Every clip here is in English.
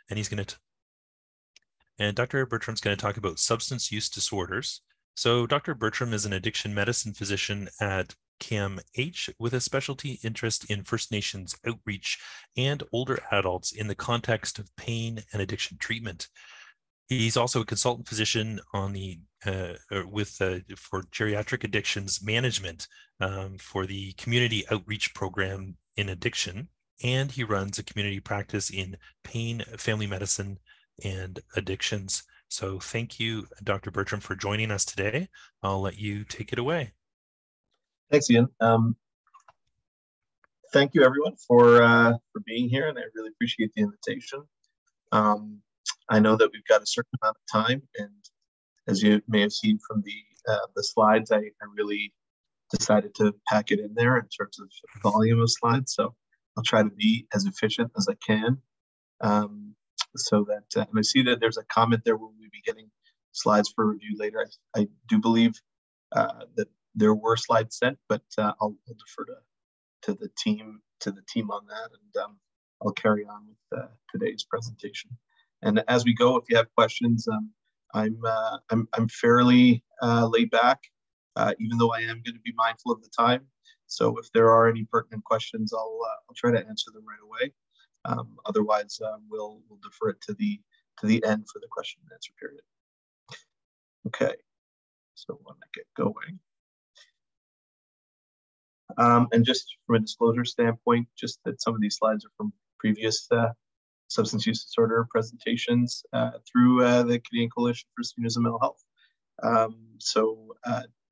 and Dr. Bertram's going to talk about substance use disorders. So Dr. Bertram is an addiction medicine physician at CAMH with a specialty interest in First Nations outreach and older adults in the context of pain and addiction treatment. He's also a consultant physician on the for geriatric addictions management for the community outreach program in addiction, and he runs a community practice in pain, family medicine, and addictions. So thank you, Dr. Bertram, for joining us today. I'll let you take it away. Thanks, Ian. Thank you, everyone, for being here, and I really appreciate the invitation. I know that we've got a certain amount of time, and as you may have seen from the slides, I really decided to pack it in there in terms of volume of slides. So I'll try to be as efficient as I can. So that and I see that there's a comment there where we'll be getting slides for review later. I do believe that there were slides sent, but I'll defer to the team on that, and I'll carry on with today's presentation. And as we go, if you have questions, I'm fairly laid back, even though I am going to be mindful of the time. So if there are any pertinent questions, I'll try to answer them right away. Otherwise, we'll defer it to the end for the question and answer period. Okay, so when I get going. And just from a disclosure standpoint, just that some of these slides are from previous substance use disorder presentations through the Canadian Coalition for Seniors and Mental Health. So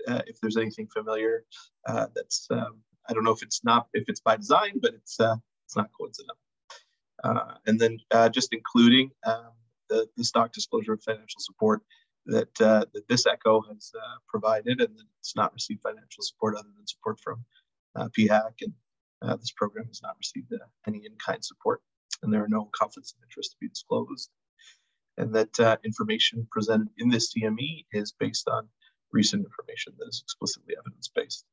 if there's anything familiar, that's I don't know if it's by design, but it's not coincidental. And then just including the stock disclosure of financial support that this ECHO has provided, and that it's not received financial support other than support from PHAC, and this program has not received any in-kind support, and there are no conflicts of interest to be disclosed. And that information presented in this CME is based on recent information that is explicitly evidence-based.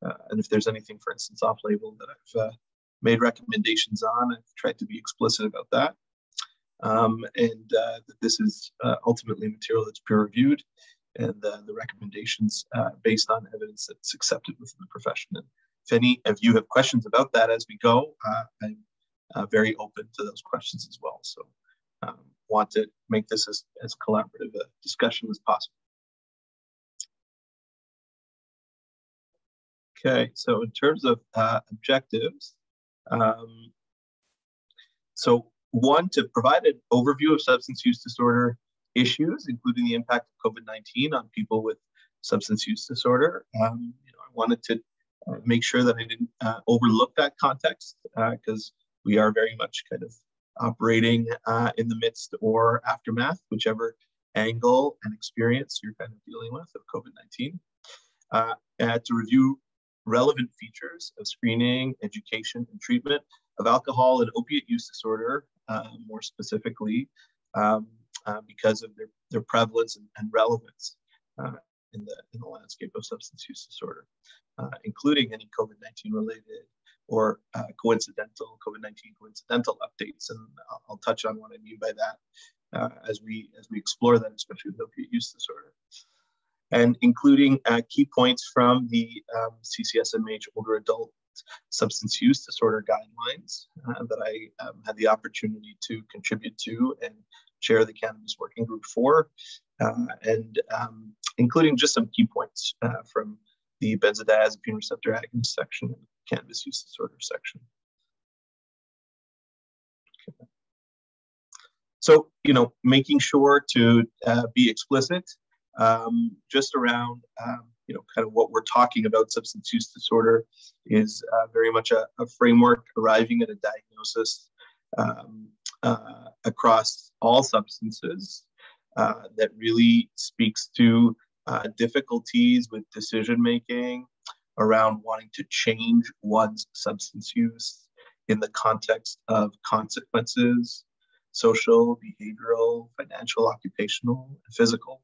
And if there's anything, for instance, off-label that I've made recommendations on, I've tried to be explicit about that. That this is ultimately material that's peer-reviewed, and the recommendations based on evidence that's accepted within the profession. And if any of you have questions about that as we go, I'm very open to those questions as well. So want to make this as collaborative a discussion as possible. Okay, so in terms of objectives, so one, to provide an overview of substance use disorder issues, including the impact of COVID-19 on people with substance use disorder. I wanted to make sure that I didn't overlook that context, because we are very much kind of operating in the midst or aftermath, whichever angle and experience you're kind of dealing with of COVID-19. To review relevant features of screening, education, and treatment of alcohol and opiate use disorder, more specifically, because of their prevalence and relevance in the landscape of substance use disorder, including any COVID-19 related or coincidental updates. And I'll touch on what I mean by that as we explore that, especially with opiate use disorder. And including key points from the CCSMH older adult substance use disorder guidelines that I had the opportunity to contribute to and chair the cannabis working group for, and including just some key points from the benzodiazepine receptor agonist section and cannabis use disorder section. Okay. So, making sure to be explicit just around, kind of what we're talking about. Substance use disorder is very much a framework arriving at a diagnosis across all substances that really speaks to difficulties with decision-making around wanting to change one's substance use in the context of consequences, social, behavioral, financial, occupational, and physical.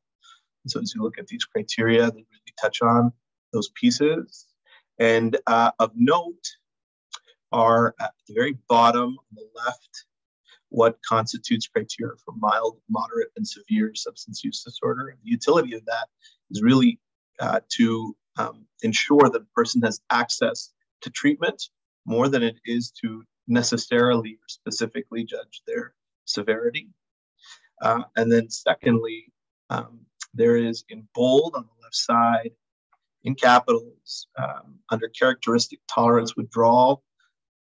And so as you look at these criteria, they really touch on those pieces. And of note are at the very bottom on the left, what constitutes criteria for mild, moderate, and severe substance use disorder. And the utility of that is really to ensure that a person has access to treatment more than it is to necessarily or specifically judge their severity. And then secondly, there is in bold on the left side, in capitals, under characteristic tolerance withdrawal,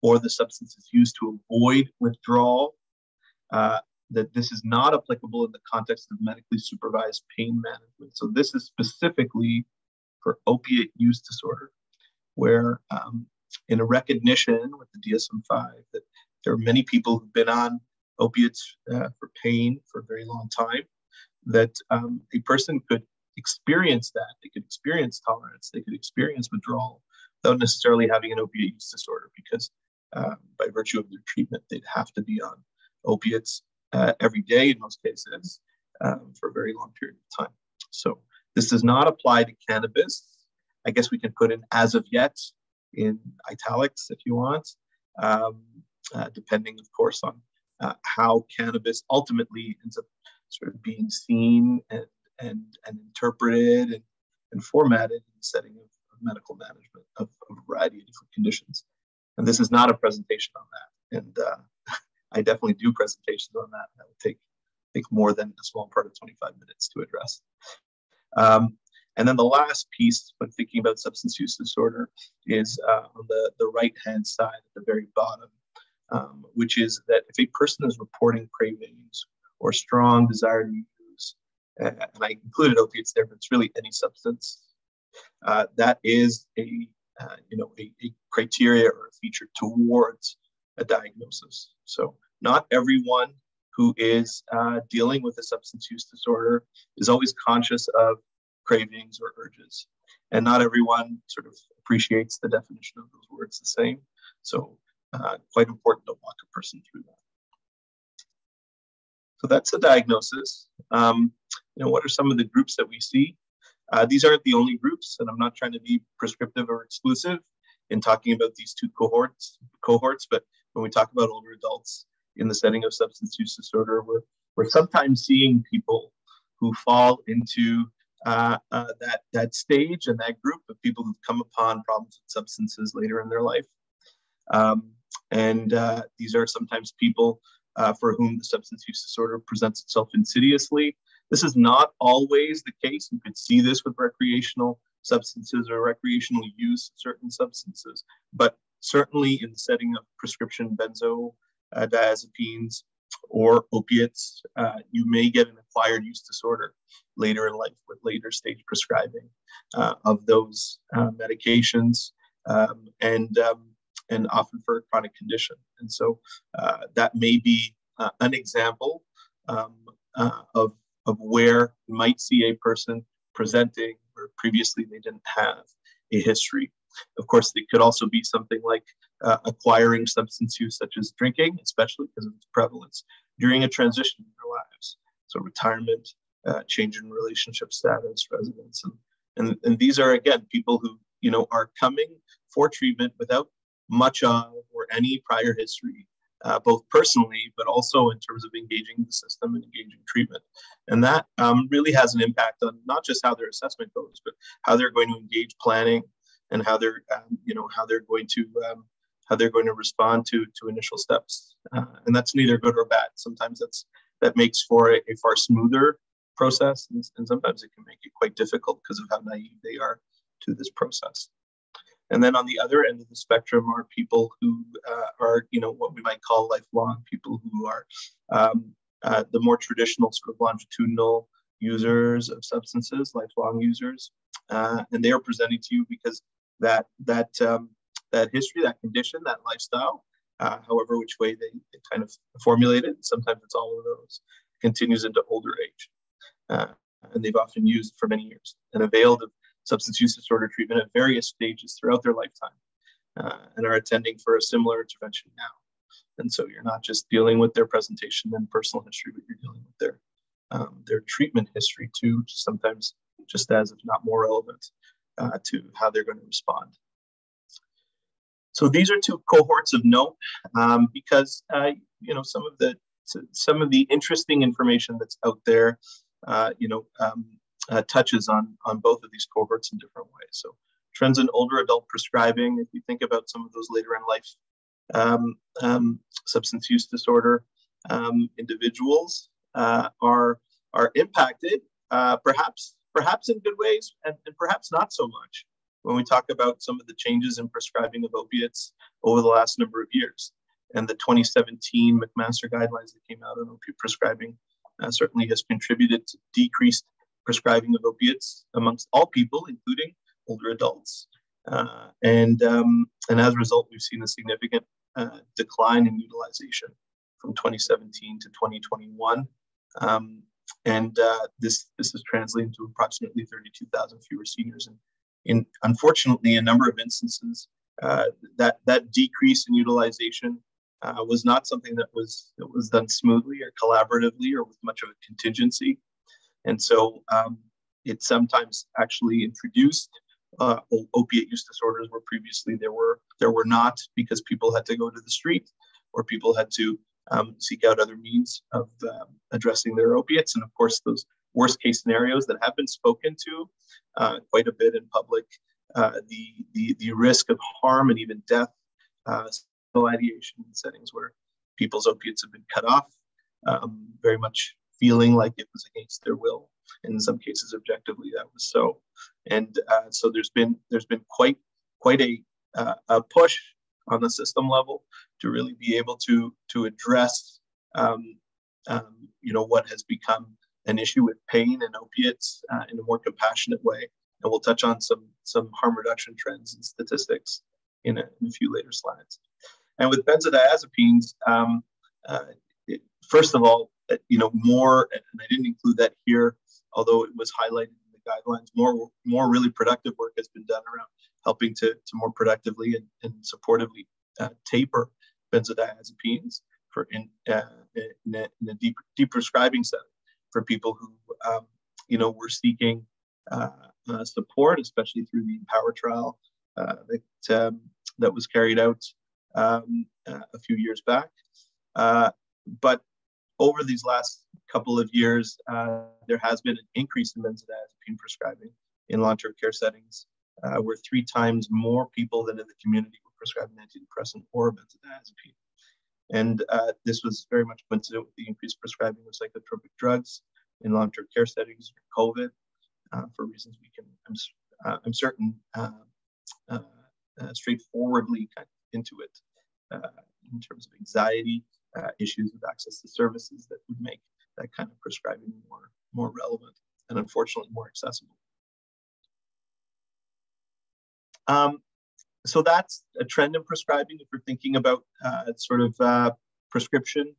or the substance is used to avoid withdrawal, that this is not applicable in the context of medically supervised pain management. So this is specifically for opiate use disorder, where in a recognition with the DSM-5 that there are many people who've been on opiates for pain for a very long time, that a person could experience that. They could experience tolerance. They could experience withdrawal without necessarily having an opiate use disorder, because by virtue of their treatment, they'd have to be on opiates every day in most cases for a very long period of time. So this does not apply to cannabis. I guess we can put in as of yet in italics if you want, depending, of course, on how cannabis ultimately ends up sort of being seen and interpreted and formatted in the setting of medical management of a variety of different conditions. And this is not a presentation on that. And I definitely do presentations on that. That would take more than a small part of 25 minutes to address. And then the last piece when thinking about substance use disorder is on the right-hand side at the very bottom, which is that if a person is reporting cravings or strong desire to use, and I included opiates there, but it's really any substance, that is a criteria or a feature towards a diagnosis. So not everyone who is dealing with a substance use disorder is always conscious of cravings or urges. And not everyone sort of appreciates the definition of those words the same. So quite important to walk a person through that. So that's the diagnosis. What are some of the groups that we see? These aren't the only groups, and I'm not trying to be prescriptive or exclusive in talking about these two cohorts, but when we talk about older adults in the setting of substance use disorder, we're sometimes seeing people who fall into that stage and that group of people who've come upon problems with substances later in their life. These are sometimes people for whom the substance use disorder presents itself insidiously. This is not always the case. You could see this with recreational substances or recreational use of certain substances, but certainly in the setting of prescription benzodiazepines or opiates, you may get an acquired use disorder later in life with later stage prescribing of those medications, and often for a chronic condition. And so that may be an example of where you might see a person presenting where previously they didn't have a history. Of course, it could also be something like acquiring substance use, such as drinking, especially because of its prevalence, during a transition in their lives. So retirement, change in relationship status, residence. And these are, again, people who, are coming for treatment without much of or any prior history, both personally, but also in terms of engaging the system and engaging treatment. And that really has an impact on not just how their assessment goes, but how they're going to engage planning and how they're, how they're going to respond to initial steps. And that's neither good or bad. Sometimes that makes for a far smoother process, and sometimes it can make it quite difficult because of how naive they are to this process. And then on the other end of the spectrum are people who are, what we might call lifelong, people who are the more traditional sort of longitudinal users of substances, lifelong users, and they are presenting to you because that history, that condition, that lifestyle, however which way they kind of formulate it, sometimes it's all of those, continues into older age. And they've often used for many years and availed of substance use disorder treatment at various stages throughout their lifetime, and are attending for a similar intervention now. And so you're not just dealing with their presentation and personal history, but you're dealing with their treatment history too, sometimes just as, if not more relevant, to how they're going to respond. So these are two cohorts of note because, some of the some of the interesting information that's out there, touches on both of these cohorts in different ways. So trends in older adult prescribing, if you think about some of those later in life substance use disorder individuals are impacted, perhaps in good ways and perhaps not so much when we talk about some of the changes in prescribing of opiates over the last number of years. And the 2017 McMaster guidelines that came out on opiate prescribing certainly has contributed to decreased prescribing of opiates amongst all people, including older adults. And as a result, we've seen a significant decline in utilization from 2017 to 2021. This is translating to approximately 32,000 fewer seniors. And unfortunately, a number of instances, that decrease in utilization was not something that was done smoothly or collaboratively or with much of a contingency. And so it sometimes actually introduced opiate use disorders where previously there were not, because people had to go to the street or people had to seek out other means of addressing their opiates. And of course, those worst case scenarios that have been spoken to quite a bit in public, the risk of harm and even death, ideation in settings where people's opiates have been cut off, very much feeling like it was against their will. And in some cases, objectively, that was so. And so there's been quite a push on the system level to really be able to address what has become an issue with pain and opiates in a more compassionate way. And we'll touch on some harm reduction trends and statistics in a few later slides. And with benzodiazepines, first of all, more, and I didn't include that here, although it was highlighted in the guidelines, more really productive work has been done around helping to more productively and supportively taper benzodiazepines in a deep prescribing setting for people who were seeking support, especially through the Empower trial that was carried out a few years back. But over these last couple of years, there has been an increase in benzodiazepine prescribing in long-term care settings, where 3 times more people than in the community were prescribed an antidepressant or benzodiazepine. And this was very much coincident with the increased prescribing of psychotropic drugs in long-term care settings during COVID, for reasons I'm certain, straightforwardly kind of into it in terms of anxiety, issues with access to services that would make that kind of prescribing more relevant and unfortunately more accessible. So that's a trend in prescribing if we're thinking about prescription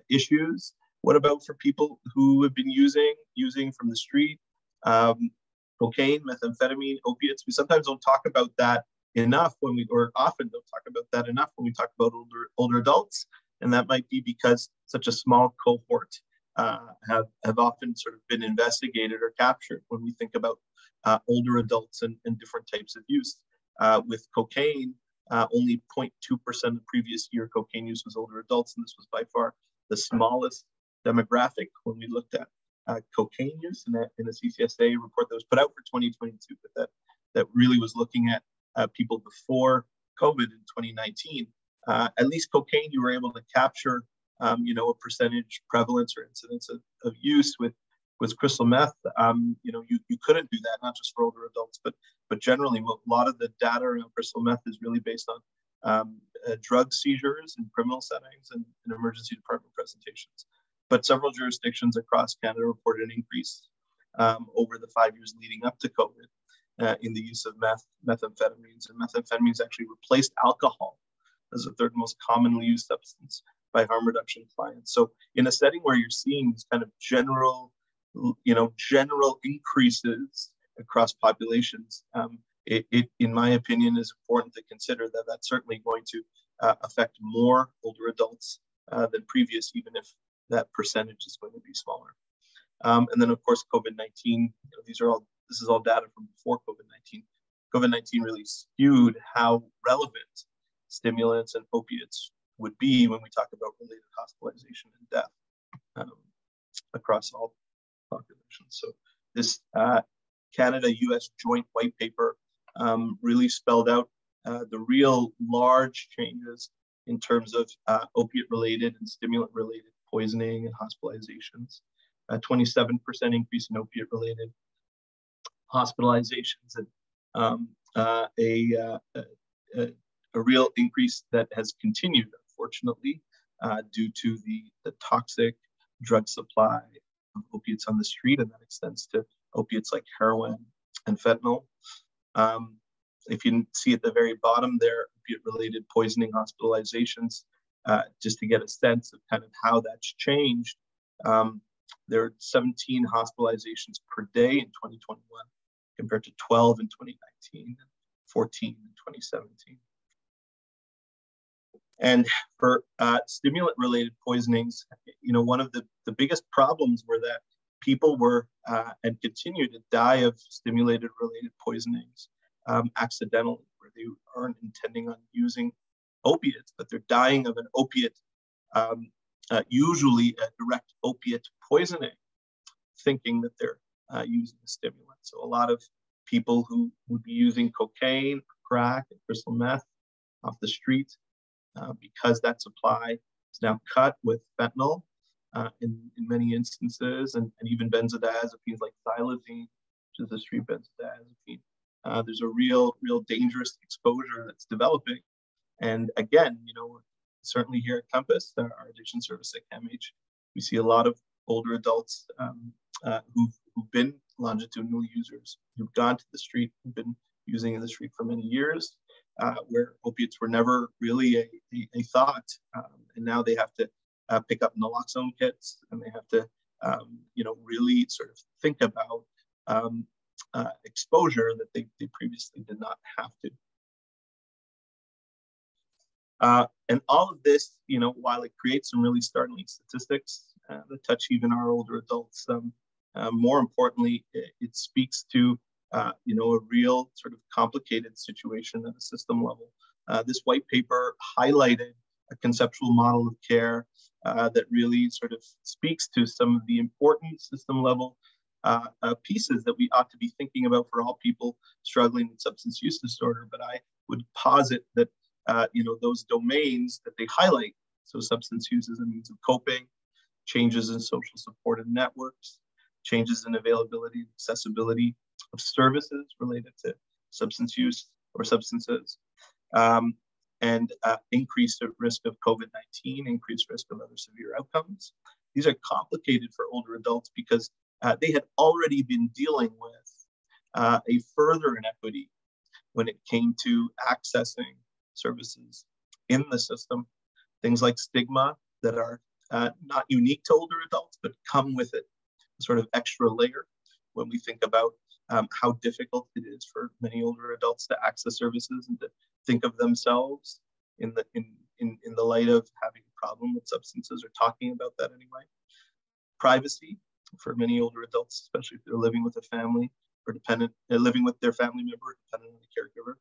issues. What about for people who have been using from the street, cocaine, methamphetamine, opiates? We sometimes don't talk about that enough often don't talk about that enough when we talk about older adults. And that might be because such a small cohort have often sort of been investigated or captured when we think about older adults and different types of use. With cocaine, only 0.2% of previous year cocaine use was older adults, and this was by far the smallest demographic when we looked at cocaine use in a CCSA report that was put out for 2022, but that really was looking at people before COVID in 2019. At least cocaine, you were able to capture, a percentage prevalence or incidence of use. With crystal meth, you couldn't do that, not just for older adults, but generally, a lot of the data around crystal meth is really based on drug seizures in criminal settings and in emergency department presentations. But several jurisdictions across Canada reported an increase over the 5 years leading up to COVID in the use of methamphetamines. And methamphetamines actually replaced alcohol as the third most commonly used substance by harm reduction clients. So in a setting where you're seeing these kind of general increases across populations, it in my opinion, is important to consider that that's certainly going to affect more older adults than previous, even if that percentage is going to be smaller. And then, of course, COVID-19, this is all data from before COVID-19. COVID-19 really skewed how relevant stimulants and opiates would be when we talk about related hospitalization and death across all populations. So this Canada-US joint white paper really spelled out the real large changes in terms of opiate-related and stimulant-related poisoning and hospitalizations. 27% increase in opiate-related hospitalizations, and a real increase that has continued, unfortunately, due to the toxic drug supply of opiates on the street, and that extends to opiates like heroin and fentanyl. If you see at the very bottom there, opiate-related poisoning hospitalizations, just to get a sense of kind of how that's changed, there are 17 hospitalizations per day in 2021 compared to 12 in 2019 and 14 in 2017. And for stimulant-related poisonings, one of the biggest problems were that people were and continue to die of stimulated-related poisonings accidentally, where they aren't intending on using opiates, but they're dying of an opiate, usually a direct opiate poisoning, thinking that they're using a stimulant. So a lot of people who would be using cocaine, crack, and crystal meth off the street, because that supply is now cut with fentanyl in many instances, and even benzodiazepines like xylazine, which is a street benzodiazepine. There's a real dangerous exposure that's developing. And again, certainly here at Compass, our addiction service at CAMH, we see a lot of older adults who've been longitudinal users, who've gone to the street, who've been using in the street for many years, where opiates were never really a thought. And now they have to pick up naloxone kits, and they have to, really sort of think about exposure that they previously did not have to. And all of this, while it creates some really startling statistics that touch even our older adults, more importantly, it speaks to a real sort of complicated situation at a system level. This white paper highlighted a conceptual model of care that really sort of speaks to some of the important system level pieces that we ought to be thinking about for all people struggling with substance use disorder. But I would posit that those domains that they highlight, so substance use as a means of coping, changes in social support and networks, changes in availability and accessibility of services related to substance use or substances, and increased risk of COVID-19, increased risk of other severe outcomes. These are complicated for older adults because they had already been dealing with a further inequity when it came to accessing services in the system, things like stigma that are not unique to older adults, but come with it, a sort of extra layer when we think about how difficult it is for many older adults to access services and to think of themselves in the light of having a problem with substances or talking about that anyway. Privacy for many older adults, especially if they're living with a family or living with their family member, dependent on the caregiver,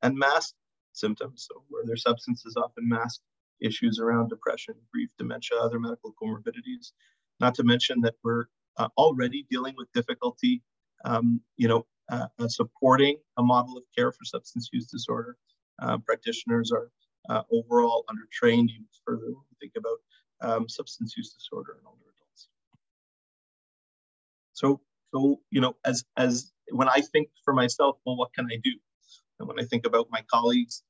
and mask symptoms, so where their substances often mask issues around depression, grief, dementia, other medical comorbidities. Not to mention that we're already dealing with difficulty, supporting a model of care for substance use disorder. Practitioners are overall undertrained, even further when we think about substance use disorder in older adults. So as when I think for myself, well, what can I do? And when I think about my colleagues,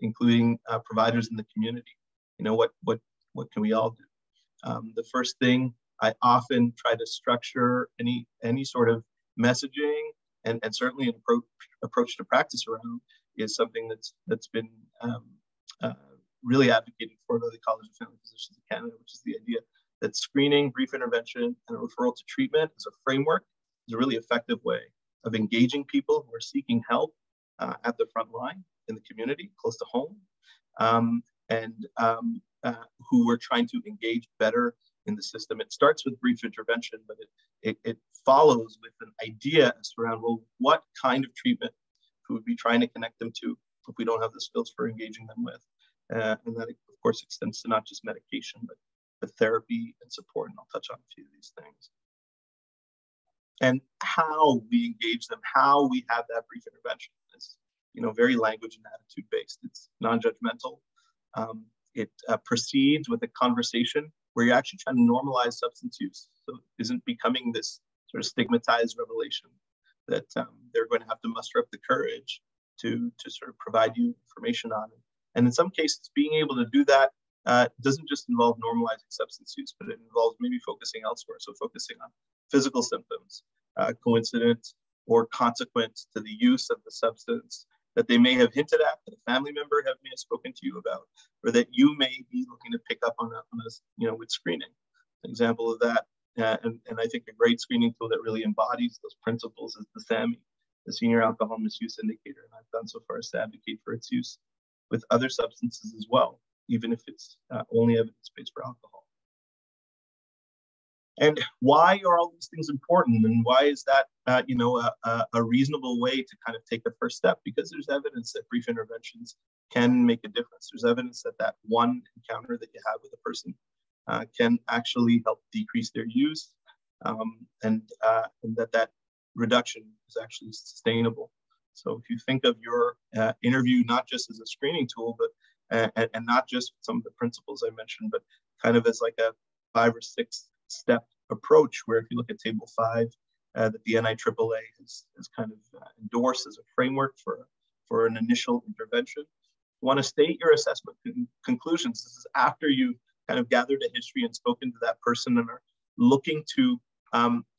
including providers in the community, what can we all do? The first thing I often try to structure any sort of messaging and certainly an approach to practice around is something that's been really advocated for by the College of Family Physicians of Canada, which is the idea that screening, brief intervention, and a referral to treatment as a framework is a really effective way of engaging people who are seeking help at the front line in the community, close to home, and who we're trying to engage better in the system. It starts with brief intervention, but it follows with an idea as to around, well, what kind of treatment we would be trying to connect them to if we don't have the skills for engaging them with. And that, of course, extends to not just medication, but therapy and support. And I'll touch on a few of these things. And how we engage them, how we have that brief intervention is, very language and attitude based. It's non-judgmental. It proceeds with a conversation where you're actually trying to normalize substance use. So it isn't becoming this sort of stigmatized revelation that they're going to have to muster up the courage to sort of provide you information on it. And in some cases, being able to do that doesn't just involve normalizing substance use, but it involves maybe focusing elsewhere. So focusing on physical symptoms, coincident or consequent to the use of the substance that they may have hinted at, that a family member may have spoken to you about, or that you may be looking to pick up on with screening. An example of that, and I think a great screening tool that really embodies those principles is the SAMI, the Senior Alcohol Misuse Indicator. And I've gone so far as to advocate for its use with other substances as well, even if it's only evidence-based for alcohol. And why are all these things important? And why is that, a reasonable way to kind of take the first step? Because there's evidence that brief interventions can make a difference. There's evidence that that one encounter that you have with a person can actually help decrease their use, and that reduction is actually sustainable. So if you think of your interview not just as a screening tool, but and not just some of the principles I mentioned, but kind of as like a 5 or 6 step approach, where if you look at Table 5, that the NIAAA has kind of endorsed as a framework for an initial intervention. You want to state your assessment conclusions. This is after you kind of gathered a history and spoken to that person and are looking to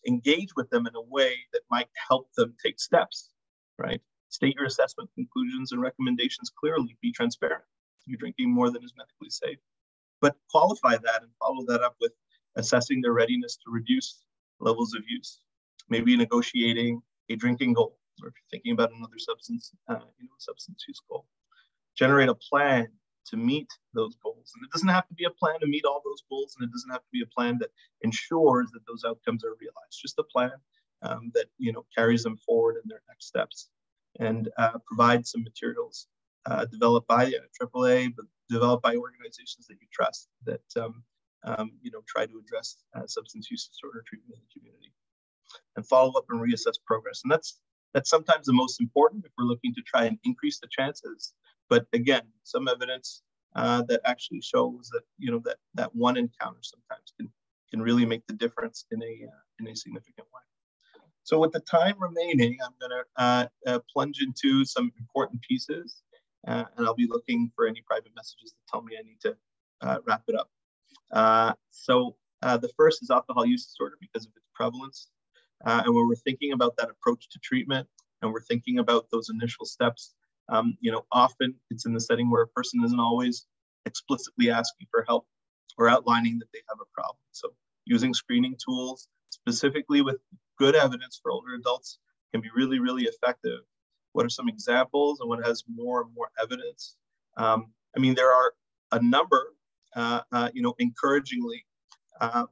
engage with them in a way that might help them take steps, right? State your assessment conclusions and recommendations clearly. Be transparent. You're drinking more than is medically safe. But qualify that and follow that up with assessing their readiness to reduce levels of use. Maybe negotiating a drinking goal, or if you're thinking about another substance, substance use goal. Generate a plan to meet those goals. And it doesn't have to be a plan to meet all those goals, and it doesn't have to be a plan that ensures that those outcomes are realized. Just a plan that carries them forward in their next steps, and provide some materials developed by the AAA, but developed by organizations that you trust that try to address substance use disorder treatment in the community, and follow up and reassess progress. And that's sometimes the most important if we're looking to try and increase the chances. But again, some evidence that actually shows that that one encounter sometimes can really make the difference in a significant way. So with the time remaining, I'm going to plunge into some important pieces, and I'll be looking for any private messages that tell me I need to wrap it up. So the first is alcohol use disorder because of its prevalence. And when we're thinking about that approach to treatment and we're thinking about those initial steps, often it's in the setting where a person isn't always explicitly asking for help or outlining that they have a problem. So using screening tools, specifically with good evidence for older adults, can be really, really effective. What are some examples and what has more and more evidence? There are a number, encouragingly,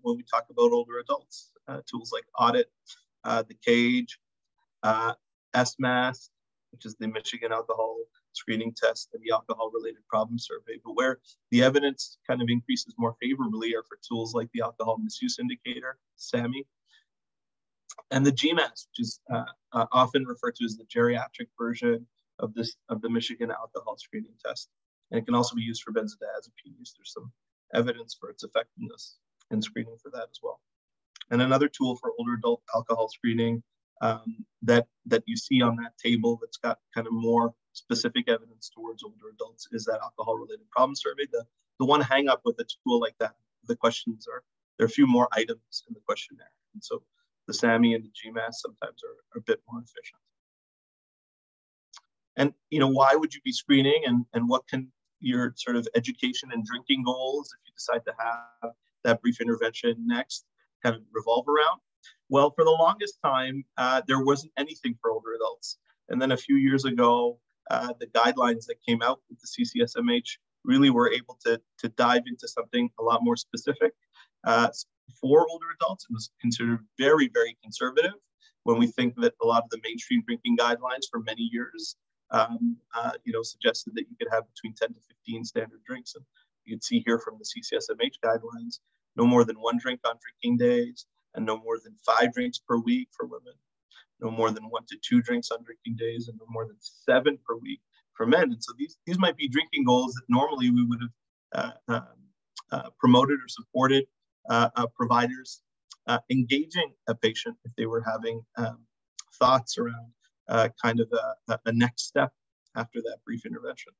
when we talk about older adults, tools like Audit, the Cage, SMAS, which is the Michigan Alcohol Screening Test, and the Alcohol-Related Problem Survey. But where the evidence kind of increases more favorably are for tools like the Alcohol Misuse Indicator, SAMI, and the GMAS, which is often referred to as the geriatric version of the Michigan Alcohol Screening Test. And it can also be used for benzodiazepine use. There's some evidence for its effectiveness in screening for that as well. And another tool for older adult alcohol screening that you see on that table that's got kind of more specific evidence towards older adults is that alcohol-related problem survey. The one hang up with a tool like that, the questions there are a few more items in the questionnaire. And so the SAMI and the GMAS sometimes are a bit more efficient. And why would you be screening, and what can your sort of education and drinking goals, if you decide to have that brief intervention next, kind of revolve around? Well, for the longest time, there wasn't anything for older adults. And then a few years ago, the guidelines that came out with the CCSMH really were able to dive into something a lot more specific for older adults. It was considered very, very conservative when we think that a lot of the mainstream drinking guidelines for many years suggested that you could have between 10 to 15 standard drinks. And You can see here from the CCSMH guidelines, no more than 1 drink on drinking days, and no more than 5 drinks per week for women, no more than 1 to 2 drinks on drinking days, and no more than 7 per week for men. And so these might be drinking goals that normally we would have promoted or supported providers engaging a patient if they were having thoughts around kind of a next step after that brief intervention.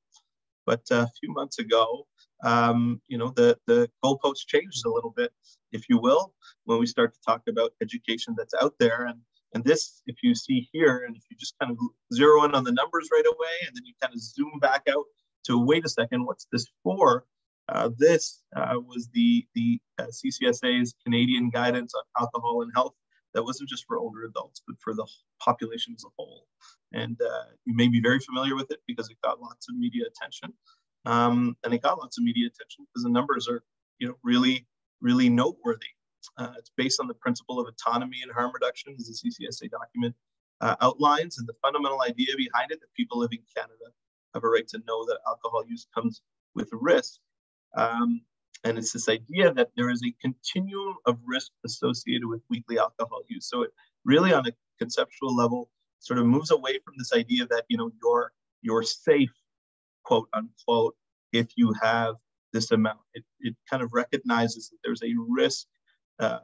But a few months ago, the goalposts changed a little bit, if you will, when we start to talk about education that's out there. And this, if you see here, and if you just kind of zero in on the numbers right away, and then you kind of zoom back out to, wait a second, what's this for? This was the CCSA's Canadian guidance on alcohol and health that wasn't just for older adults, but for the population as a whole. And you may be very familiar with it because it got lots of media attention. And it got lots of media attention because the numbers are, really, really noteworthy. It's based on the principle of autonomy and harm reduction, as the CCSA document outlines, and the fundamental idea behind it that people living in Canada have a right to know that alcohol use comes with risk. And it's this idea that there is a continuum of risk associated with weekly alcohol use. So it really, on a conceptual level, sort of moves away from this idea that you're safe, quote unquote, if you have this amount. It kind of recognizes that there's a risk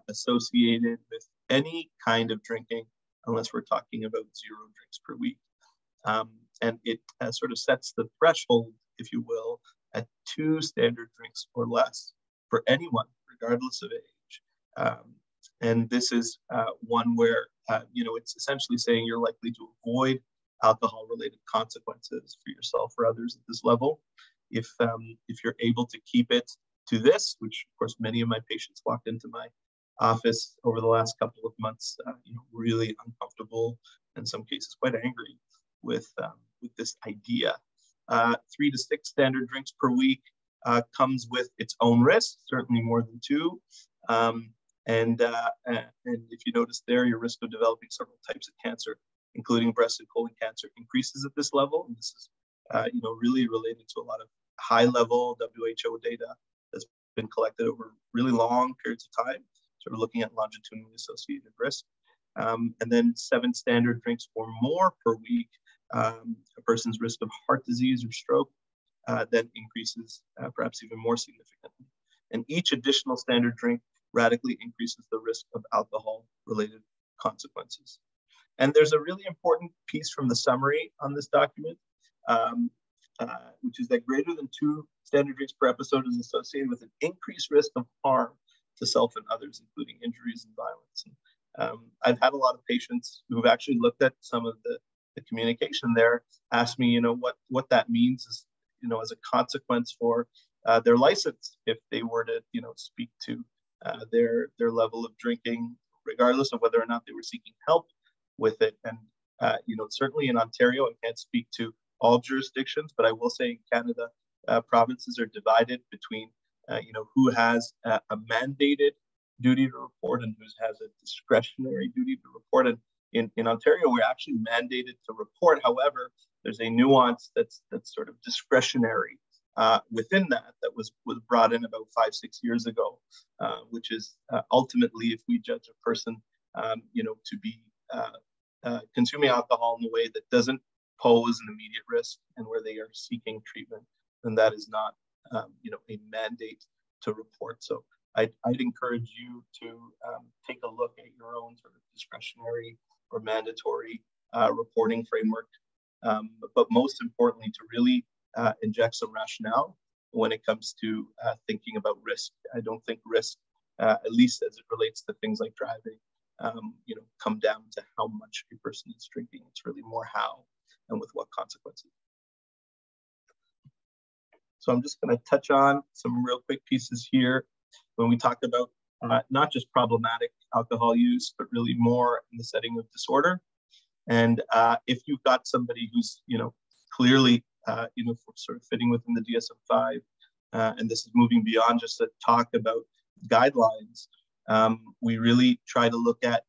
associated with any kind of drinking, unless we're talking about 0 drinks per week. And it sort of sets the threshold, if you will, at 2 standard drinks or less for anyone, regardless of age. And this is one where, it's essentially saying you're likely to avoid alcohol-related consequences for yourself or others at this level. If you're able to keep it to this, which of course many of my patients walked into my office over the last couple of months, really uncomfortable, in some cases quite angry with this idea. 3 to 6 standard drinks per week comes with its own risk, certainly more than 2. And if you notice there, your risk of developing several types of cancer, including breast and colon cancer, increases at this level. And this is, really related to a lot of high-level WHO data that's been collected over really long periods of time, sort of looking at longitudinally associated risk. And then 7 standard drinks or more per week, a person's risk of heart disease or stroke then increases perhaps even more significantly. And each additional standard drink radically increases the risk of alcohol-related consequences. And there's a really important piece from the summary on this document, which is that greater than 2 standard drinks per episode is associated with an increased risk of harm to self and others, including injuries and violence. And, I've had a lot of patients who've actually looked at some of the communication there, ask me, what that means is, as a consequence for their license, if they were to, speak to their level of drinking, regardless of whether or not they were seeking help with it. And, certainly in Ontario, I can't speak to all jurisdictions, but I will say in Canada, provinces are divided between, who has a mandated duty to report and who has a discretionary duty to report. And in Ontario, we're actually mandated to report. However, there's a nuance that's sort of discretionary within that was brought in about 5-6 years ago, which is ultimately, if we judge a person, to be consuming alcohol in a way that doesn't pose an immediate risk and where they are seeking treatment, then that is not, a mandate to report. So I'd encourage you to take a look at your own sort of discretionary or mandatory reporting framework, but most importantly, to really inject some rationale when it comes to thinking about risk. I don't think risk, at least as it relates to things like driving, come down to how much a person is drinking. It's really more how and with what consequences. So I'm just going to touch on some real quick pieces here when we talk about not just problematic alcohol use, but really more in the setting of disorder. And if you've got somebody who's, clearly, sort of fitting within the DSM-5, and this is moving beyond just a talk about guidelines, we really try to look at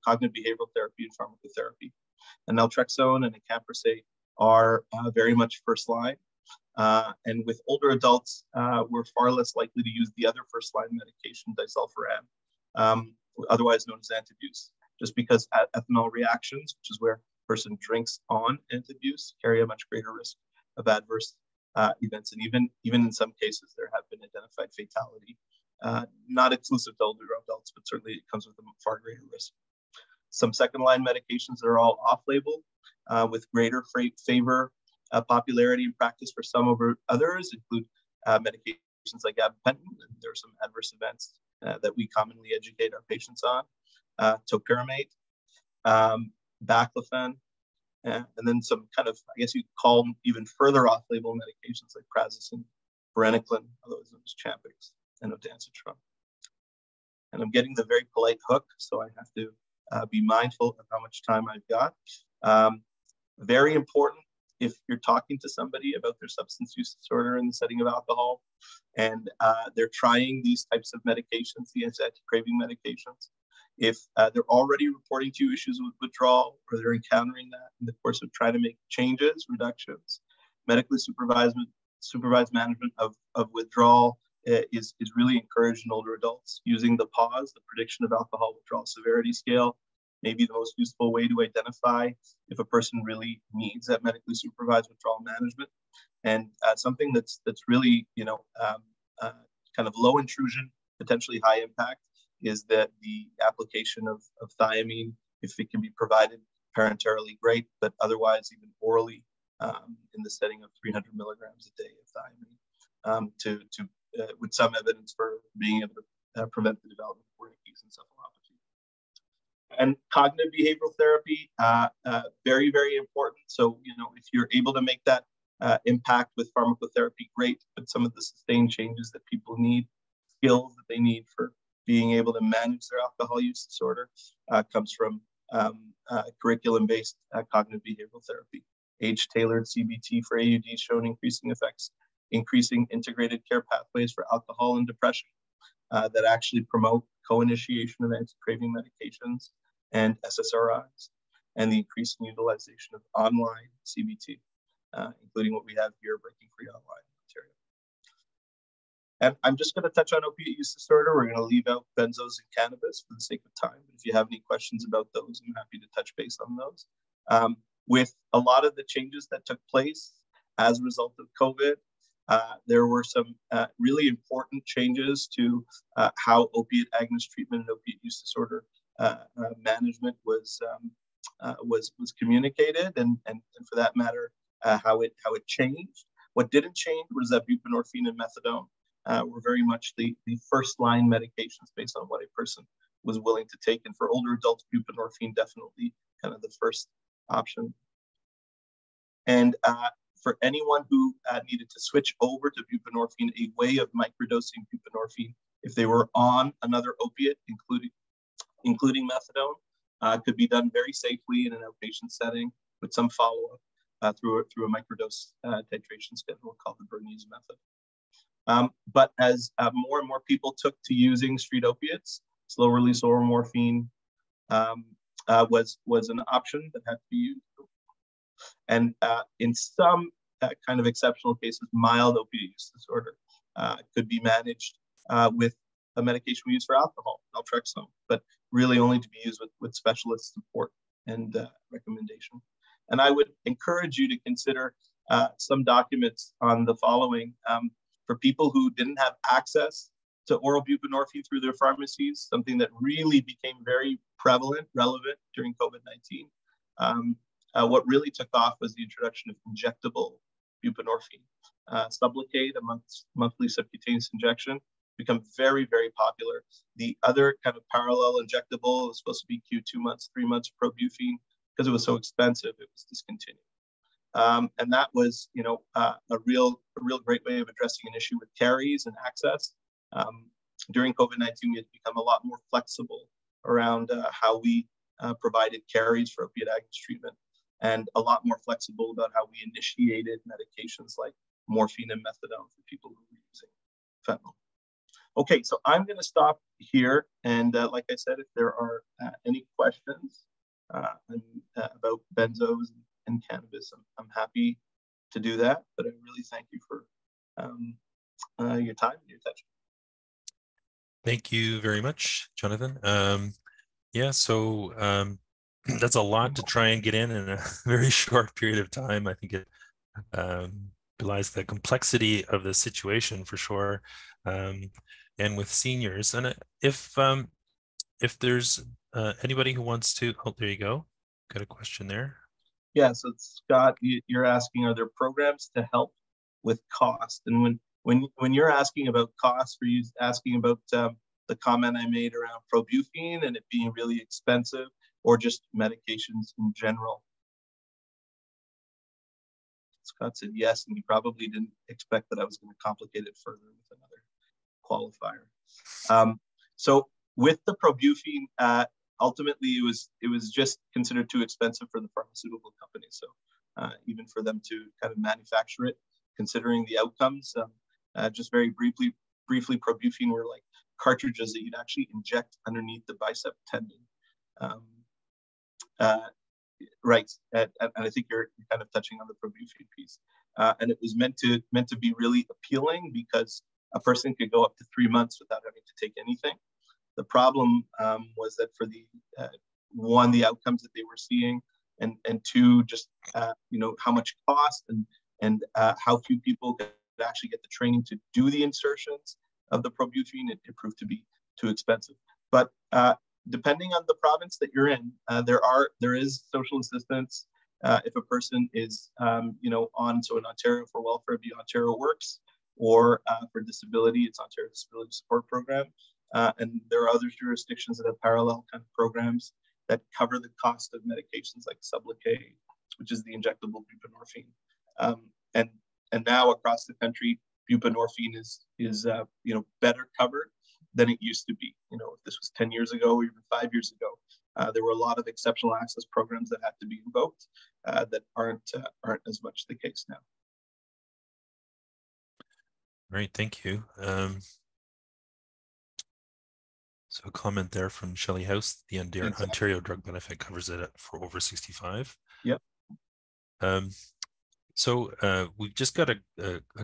cognitive behavioral therapy and pharmacotherapy. And naltrexone and acamprosate are very much first line. And with older adults, we're far less likely to use the other first-line medication, disulfiram, otherwise known as antabuse, just because ethanol reactions, which is where a person drinks on antabuse, carry a much greater risk of adverse events. And even in some cases, there have been identified fatality, not exclusive to older adults, but certainly it comes with a far greater risk. Some second-line medications that are all off-label with greater favor, popularity and practice for some over others include medications like gabapentin. And there are some adverse events that we commonly educate our patients on. Topiramate, baclofen, and then some kind of, I guess you could call them even further off-label medications like prazosin, varenicline, otherwise known as Champix, and ondansetron. And I'm getting the very polite hook, so I have to be mindful of how much time I've got. Very important if you're talking to somebody about their substance use disorder in the setting of alcohol, and they're trying these types of medications, the anti-craving medications. If they're already reporting to you issues with withdrawal, or they're encountering that in the course of trying to make changes, reductions, medically supervised management of withdrawal is really encouraged in older adults. Using the PAWS, the Prediction of Alcohol Withdrawal Severity Scale, may be the most useful way to identify if a person really needs that medically supervised withdrawal management. And something that's really, kind of low intrusion, potentially high impact, is that the application of thiamine, if it can be provided parenterally, great, but otherwise even orally in the setting of 300 milligrams a day of thiamine, with some evidence for being able to prevent the development of Wernicke's encephalopathy. And cognitive behavioral therapy, very, very important. So, if you're able to make that impact with pharmacotherapy, great, but some of the sustained changes that people need, skills that they need for being able to manage their alcohol use disorder comes from curriculum-based cognitive behavioral therapy. Age-tailored CBT for AUD shown increasing effects, increasing integrated care pathways for alcohol and depression that actually promote co-initiation of anti-craving medications and SSRIs, and the increasing utilization of online CBT, including what we have here, Breaking Free Online in Ontario. And I'm just going to touch on opiate use disorder. We're going to leave out benzos and cannabis for the sake of time. If you have any questions about those, I'm happy to touch base on those. With a lot of the changes that took place as a result of COVID, there were some really important changes to how opiate agonist treatment and opiate use disorder management was communicated, and for that matter, how it changed. What didn't change was that buprenorphine and methadone were very much the first line medications based on what a person was willing to take. And for older adults, buprenorphine definitely kind of the first option. And for anyone who needed to switch over to buprenorphine, a way of microdosing buprenorphine, if they were on another opiate, including methadone, could be done very safely in an outpatient setting with some follow-up through a microdose titration schedule called the Bernese method. But as more and more people took to using street opiates, slow-release oral morphine was an option that had to be used. And in some kind of exceptional cases, mild opiate use disorder could be managed with a medication we use for alcohol, naltrexone, but really only to be used with specialist support and recommendation. And I would encourage you to consider some documents on the following. For people who didn't have access to oral buprenorphine through their pharmacies, something that really became very relevant during COVID-19. What really took off was the introduction of injectable buprenorphine. Sublocade, a monthly subcutaneous injection, become very, very popular. The other kind of parallel injectable was supposed to be Q 2 months, 3 months Probufene. Because it was so expensive, it was discontinued. And that was, a real great way of addressing an issue with carries and access. During COVID-19, we had become a lot more flexible around how we provided carries for opiate agonist treatment, and a lot more flexible about how we initiated medications like morphine and methadone for people who were using fentanyl. Okay, so I'm going to stop here. And like I said, if there are any questions about benzos and cannabis, I'm happy do that. But I really thank you for your time and your attention. Thank you very much, Jonathan. Yeah, so that's a lot to try and get in a very short period of time. I think it belies the complexity of the situation for sure, and with seniors. And if there's anybody who wants to, oh, there you go. Got a question there. Yeah, so Scott, you're asking, are there programs to help with cost? And when you're asking about cost, are you asking about the comment I made around Probufene and it being really expensive, or just medications in general? Scott said yes, and he probably didn't expect that I was going to complicate it further with another qualifier. So with the Probufene, ultimately it was just considered too expensive for the pharmaceutical company. So even for them to kind of manufacture it, considering the outcomes, just very briefly, Probufene were like cartridges that you'd actually inject underneath the bicep tendon. Right, and I think you're kind of touching on the Probufene piece, and it was meant to be really appealing because a person could go up to 3 months without having to take anything. The problem was that for the one, the outcomes that they were seeing, and two, just how much cost and how few people could actually get the training to do the insertions of the Probufene, it proved to be too expensive. But depending on the province that you're in, there is social assistance if a person is on, so in Ontario for welfare, it'd be Ontario Works, or for disability, it's Ontario Disability Support Program. And there are other jurisdictions that have parallel kind of programs that cover the cost of medications like Sublocade, which is the injectable buprenorphine. And now across the country, buprenorphine is better covered than it used to be. If this was 10 years ago or even 5 years ago, there were a lot of exceptional access programs that had to be invoked that aren't as much the case now. Great, thank you. So a comment there from Shelley House, the Ontario drug benefit covers it for over 65. Yep. So we've just got a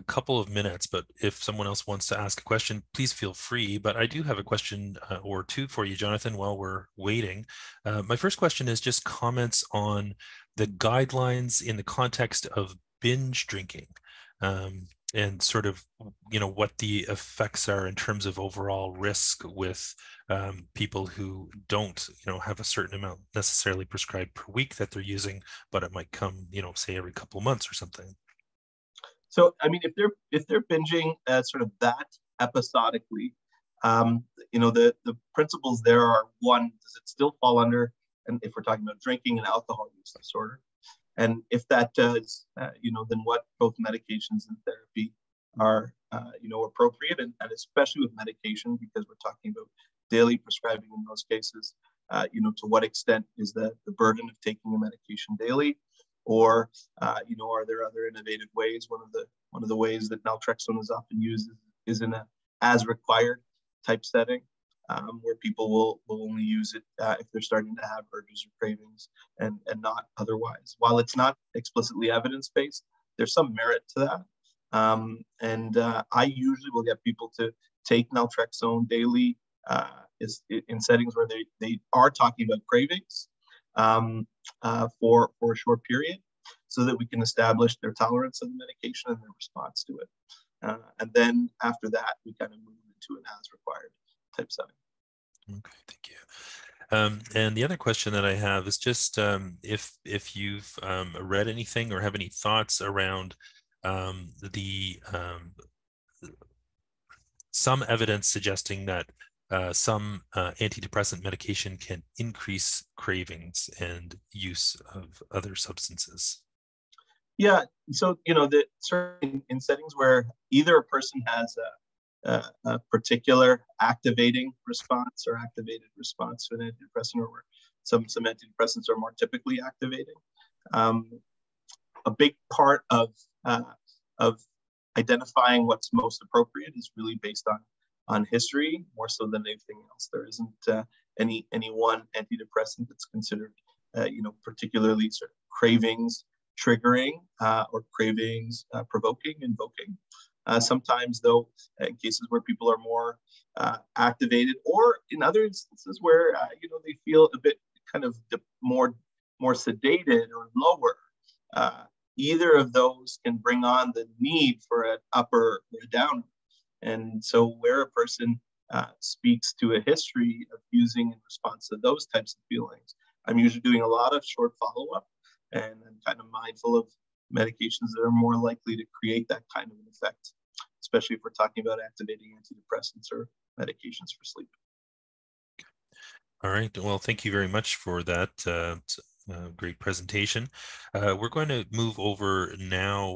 couple of minutes, but if someone else wants to ask a question, please feel free. But I do have a question or two for you, Jonathan, while we're waiting. My first question is just comments on the guidelines in the context of binge drinking. And sort of, what the effects are in terms of overall risk with people who don't, have a certain amount necessarily prescribed per week that they're using, but it might come, say every couple of months or something. So, I mean, if they're binging sort of that episodically, the principles there are, one, does it still fall under, and if we're talking about drinking and alcohol use disorder, and if that does, then what both medications and therapy are, appropriate, and especially with medication, because we're talking about daily prescribing in most cases, to what extent is the burden of taking a medication daily, or, are there other innovative ways? One of the ways that naltrexone is often used is in a as required type setting, where people will only use it if they're starting to have urges or cravings and not otherwise. While it's not explicitly evidence-based, there's some merit to that. I usually will get people to take naltrexone daily in settings where they are talking about cravings for a short period, so that we can establish their tolerance of the medication and their response to it. And then after that, we kind of move into an as required type setting. Okay, thank you. And the other question that I have is just if you've read anything or have any thoughts around some evidence suggesting that some antidepressant medication can increase cravings and use of other substances. Yeah, so certainly in settings where either a person has a particular activating response or activated response to an antidepressant, or where some antidepressants are more typically activating. A big part of identifying what's most appropriate is really based on history, more so than anything else. There isn't any one antidepressant that's considered, particularly sort of cravings triggering or cravings provoking, invoking. Sometimes, though, in cases where people are more activated, or in other instances where they feel a bit kind of more sedated or lower, either of those can bring on the need for an upper or a downer. And so, where a person speaks to a history of using in response to those types of feelings, I'm usually doing a lot of short follow-up, and I'm kind of mindful of medications that are more likely to create that kind of an effect, especially if we're talking about activating antidepressants or medications for sleep. All right. Well, thank you very much for that great presentation. We're going to move over now